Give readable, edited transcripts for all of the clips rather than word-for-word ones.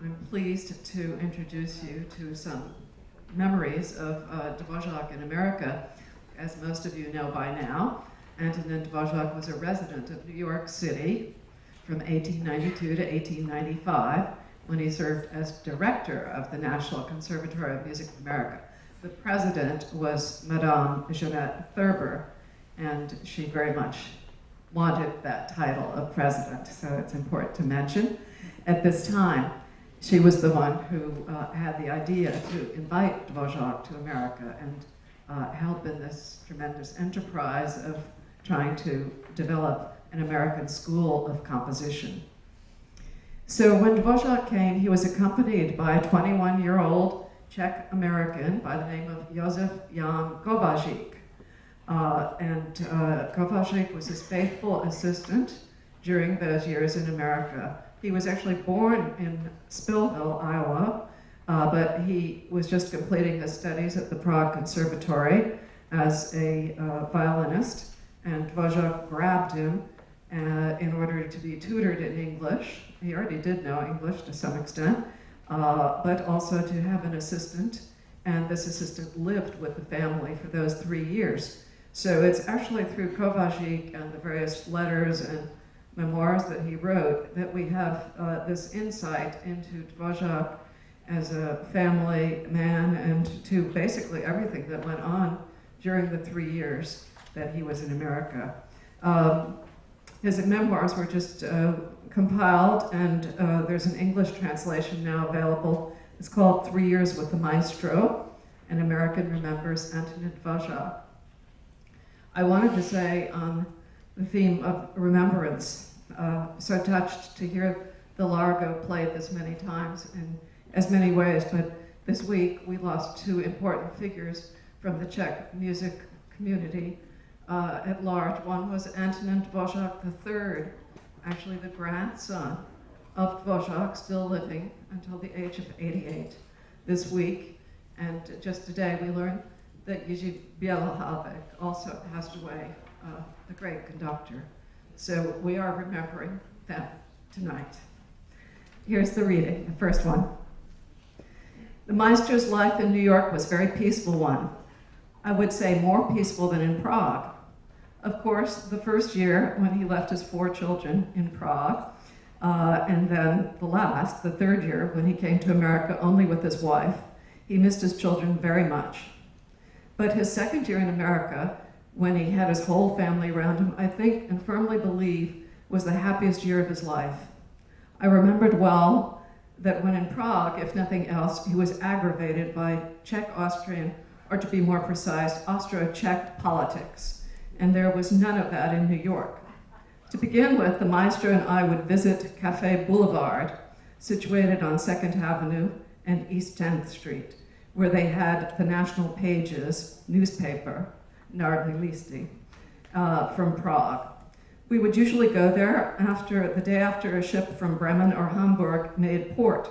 I'm pleased to introduce you to some memories of Dvořák in America. As most of you know by now, Antonín Dvořák was a resident of New York City from 1892 to 1895, when he served as director of the National Conservatory of Music of America. The president was Madame Jeanette Thurber, and she very much wanted that title of president, so it's important to mention. At this time, she was the one who had the idea to invite Dvořák to America and help in this tremendous enterprise of trying to develop an American school of composition. So when Dvořák came, he was accompanied by a 21-year-old Czech American by the name of Josef Jan Kovařík. Kovařík was his faithful assistant during those years in America. He was actually born in Spillville, Iowa, but he was just completing his studies at the Prague Conservatory as a violinist, and Dvořák grabbed him in order to be tutored in English. He already did know English to some extent, but also to have an assistant, and this assistant lived with the family for those 3 years. So it's actually through Kovařík and the various letters and memoirs that he wrote that we have this insight into Dvořák as a family man and to basically everything that went on during the 3 years that he was in America. His memoirs were just compiled, and there's an English translation now available. It's called 3 Years with the Maestro, An American Remembers Antonín Dvořák. I wanted to say on the theme of remembrance, so touched to hear the Largo played this many times in as many ways, but this week we lost 2 important figures from the Czech music community at large. One was Antonín Dvořák III, actually the grandson of Dvořák, still living until the age of 88 this week. And just today we learned that Jiří Bělohlávek also passed away, a great conductor. So we are remembering them tonight. Here's the reading, the first one. The maestro's life in New York was a very peaceful one. I would say more peaceful than in Prague. Of course, the first year when he left his 4 children in Prague, and then the 3rd year when he came to America only with his wife, he missed his children very much. But his 2nd year in America, when he had his whole family around him, I think and firmly believe was the happiest year of his life. I remembered well that when in Prague, if nothing else, he was aggravated by Czech-Austrian, or to be more precise, Austro-Czech politics, and there was none of that in New York. To begin with, the maestro and I would visit Café Boulevard, situated on 2nd Avenue and East 10th Street, where they had the National Pages newspaper, Národní listy, from Prague. We would usually go there the day after a ship from Bremen or Hamburg made port.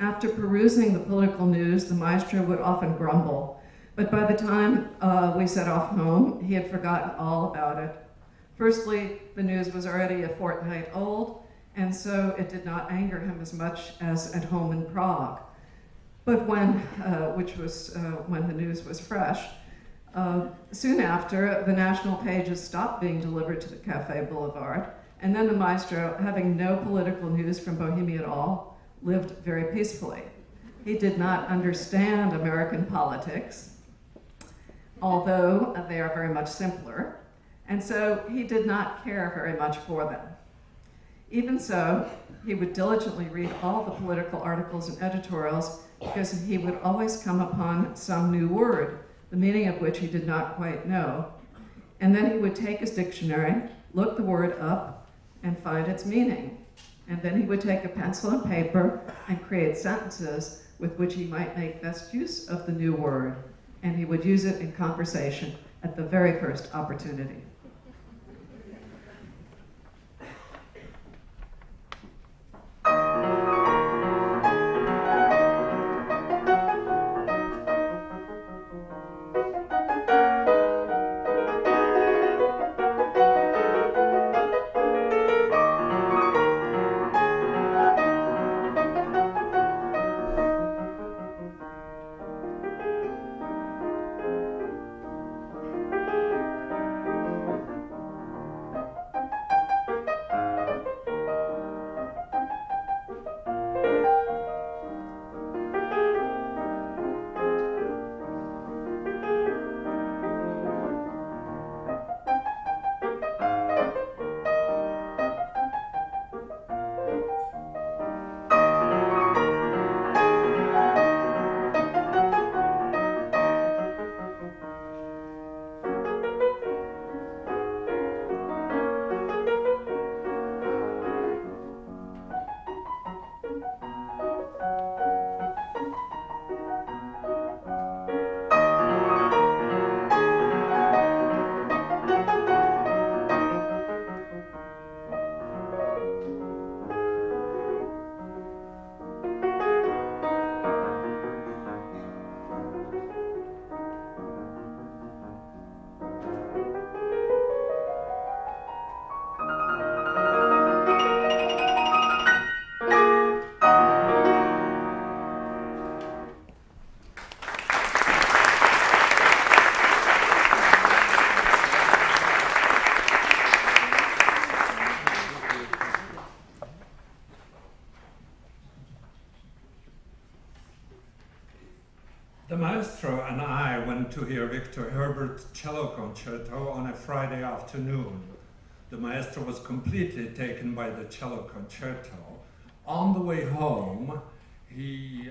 After perusing the political news, the maestro would often grumble, but by the time we set off home, he had forgotten all about it. Firstly, the news was already a fortnight old, and so it did not anger him as much as at home in Prague. But when the news was fresh, soon after, the National Pages stopped being delivered to the Café Boulevard, and then the maestro, having no political news from Bohemia at all, lived very peacefully. He did not understand American politics, although they are very much simpler, and so he did not care very much for them. Even so, he would diligently read all the political articles and editorials because he would always come upon some new word, the meaning of which he did not quite know. And then he would take his dictionary, look the word up, and find its meaning. And then he would take a pencil and paper and create sentences with which he might make best use of the new word. And he would use it in conversation at the very first opportunity. The maestro and I went to hear Victor Herbert's cello concerto on a Friday afternoon. The maestro was completely taken by the cello concerto. On the way home, he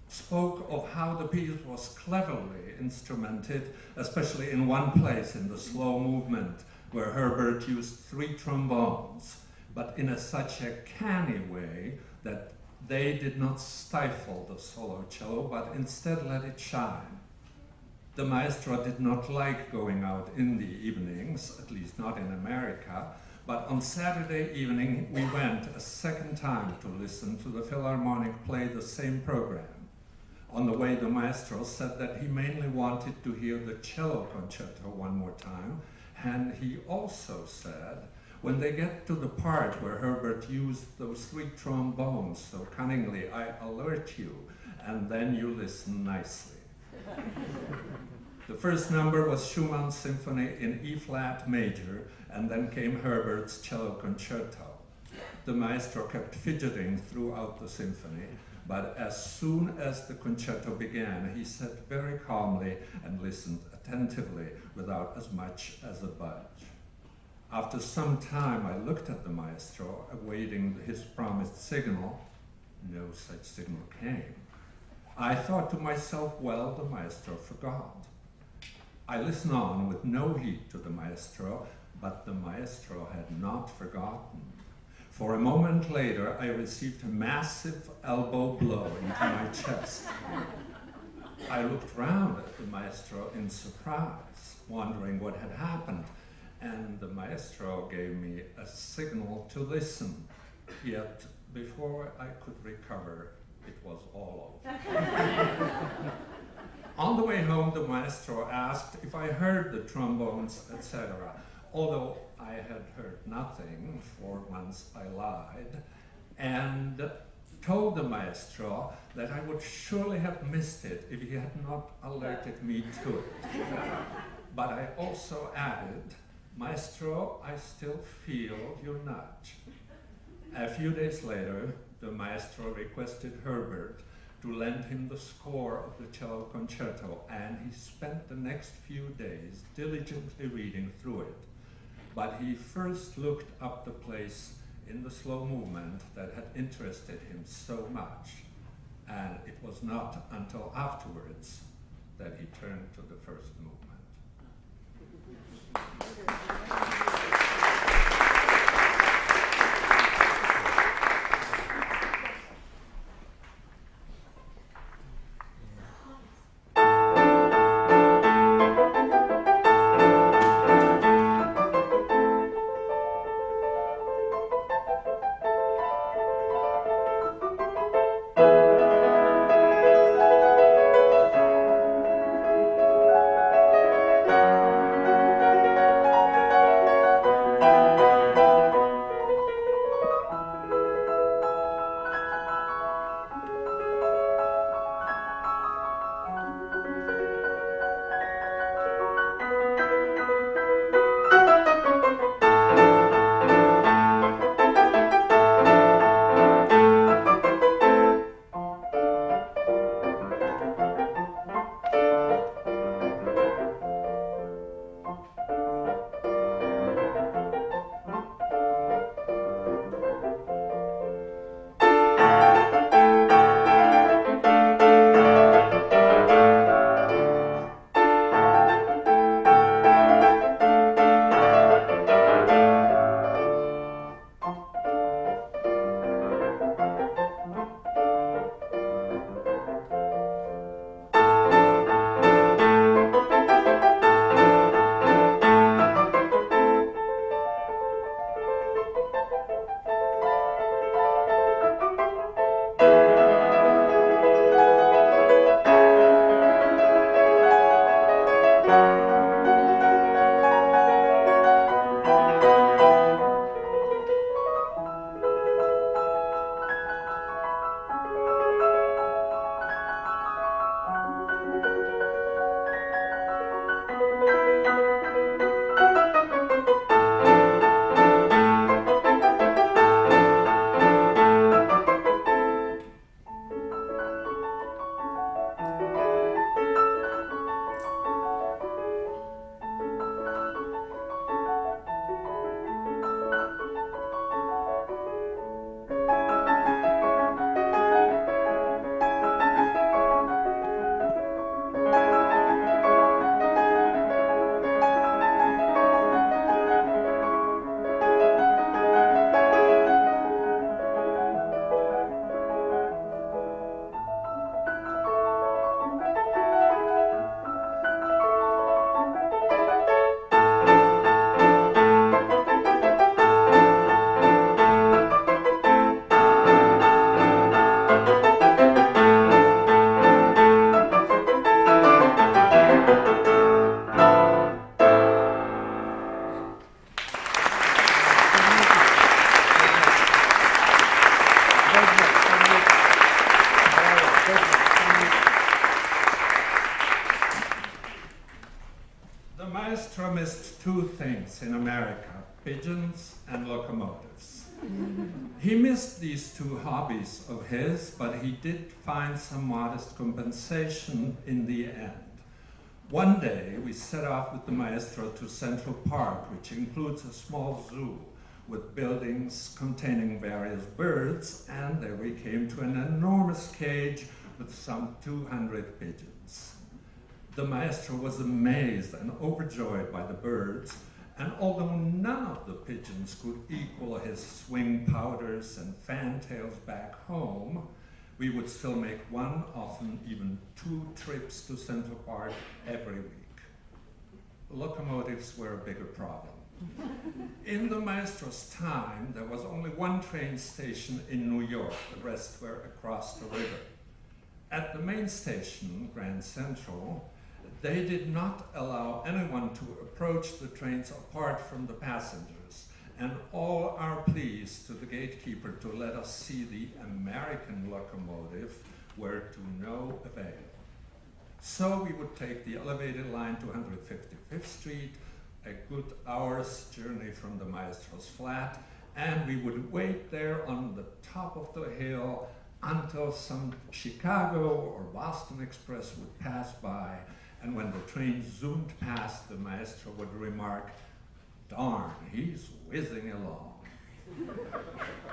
spoke of how the piece was cleverly instrumented, especially in one place in the slow movement, where Herbert used 3 trombones, but in such a canny way that they did not stifle the solo cello, but instead let it shine. The maestro did not like going out in the evenings, at least not in America, but on Saturday evening we went a second time to listen to the Philharmonic play the same program. On the way, the maestro said that he mainly wanted to hear the cello concerto one more time, and he also said, when they get to the part where Herbert used those 3 trombones so cunningly, I alert you, and then you listen nicely. The first number was Schumann's symphony in E-flat major, and then came Herbert's cello concerto. The maestro kept fidgeting throughout the symphony, but as soon as the concerto began, he sat very calmly and listened attentively without as much as a budge. After some time, I looked at the maestro, awaiting his promised signal. No such signal came. I thought to myself, well, the maestro forgot. I listened on with no heed to the maestro, but the maestro had not forgotten. For a moment later, I received a massive elbow blow into my chest. I looked round at the maestro in surprise, wondering what had happened, and the maestro gave me a signal to listen. Yet, before I could recover, it was all over. On the way home, the maestro asked if I heard the trombones, etc. Although I had heard nothing, for once I lied, and told the maestro that I would surely have missed it if he had not alerted me to it. But I also added, Maestro, I still feel your nudge. A few days later, the maestro requested Herbert to lend him the score of the cello concerto, and he spent the next few days diligently reading through it. But he first looked up the place in the slow movement that had interested him so much, and it was not until afterwards that he turned to the first movement. maestro missed two things in America, pigeons and locomotives. He missed these two hobbies of his, but he did find some modest compensation in the end. One day, we set off with the maestro to Central Park, which includes a small zoo with buildings containing various birds, and there we came to an enormous cage with some 200 pigeons. The maestro was amazed and overjoyed by the birds, and although none of the pigeons could equal his swing powders and fantails back home, we would still make one, often even two trips to Central Park every week. Locomotives were a bigger problem. In the maestro's time, there was only one train station in New York. The rest were across the river. At the main station, Grand Central, they did not allow anyone to approach the trains apart from the passengers, and all our pleas to the gatekeeper to let us see the American locomotive were to no avail. So we would take the elevated line to 155th Street, a good hour's journey from the maestro's flat, and we would wait there on the top of the hill until some Chicago or Boston Express would pass by, and when the train zoomed past, the maestro would remark, "Darn, he's whizzing along."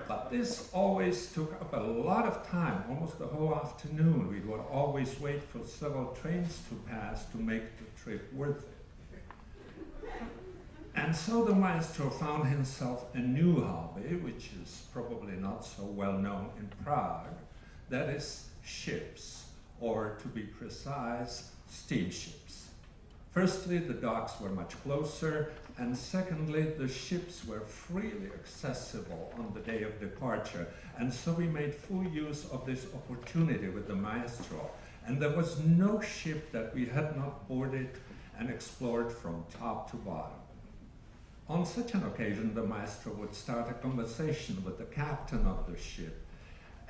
But this always took up a lot of time, almost the whole afternoon. We would always wait for several trains to pass to make the trip worth it. And so the maestro found himself a new hobby, which is probably not so well known in Prague, that is ships, or to be precise, steamships. Firstly, the docks were much closer, and secondly, the ships were freely accessible on the day of departure, and so we made full use of this opportunity with the maestro, and there was no ship that we had not boarded and explored from top to bottom. On such an occasion, the maestro would start a conversation with the captain of the ship.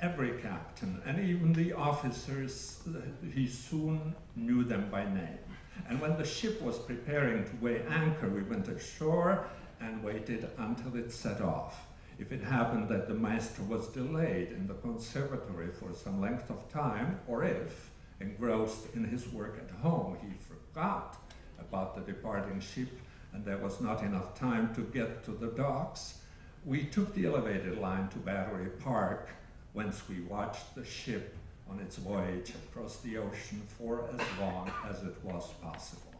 Every captain, and even the officers, he soon knew them by name. And when the ship was preparing to weigh anchor, we went ashore and waited until it set off. If it happened that the maestro was delayed in the conservatory for some length of time, or if, engrossed in his work at home, he forgot about the departing ship and there was not enough time to get to the docks, we took the elevated line to Battery Park, whence we watched the ship on its voyage across the ocean for as long as it was possible.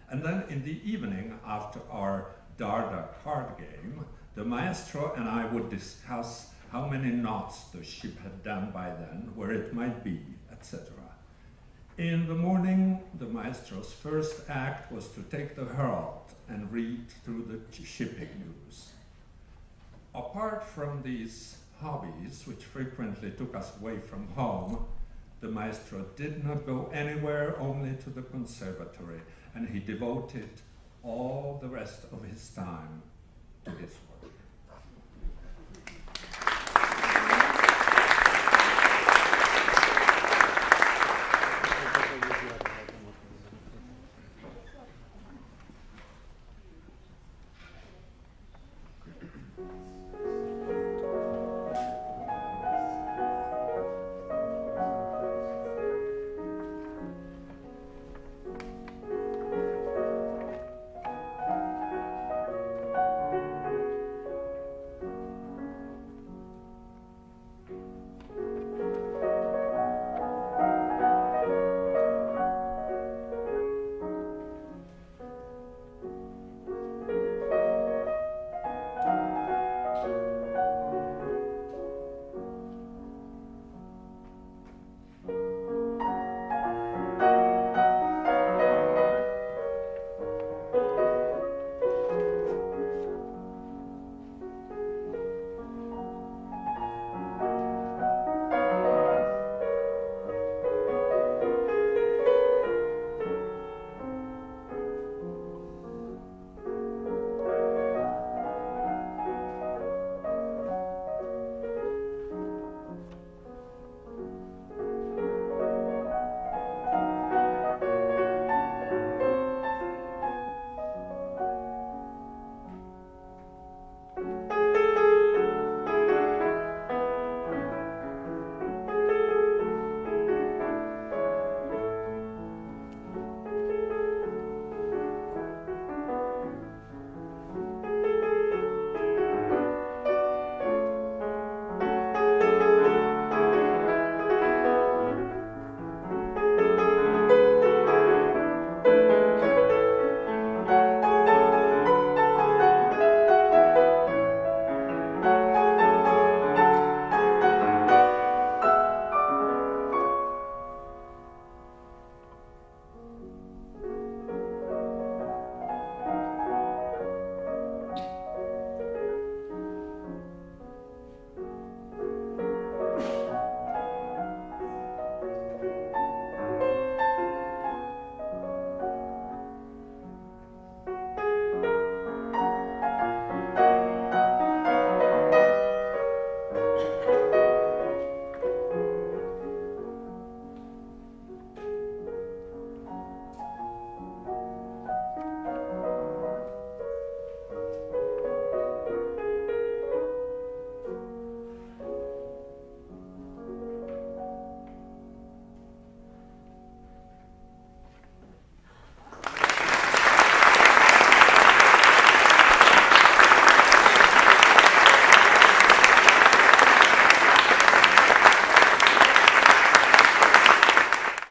And then in the evening, after our Darda card game, the maestro and I would discuss how many knots the ship had done by then, where it might be, etc. In the morning, the maestro's first act was to take the Herald and read through the shipping news. Apart from these hobbies, which frequently took us away from home, the maestro did not go anywhere, only to the conservatory, and he devoted all the rest of his time to his work.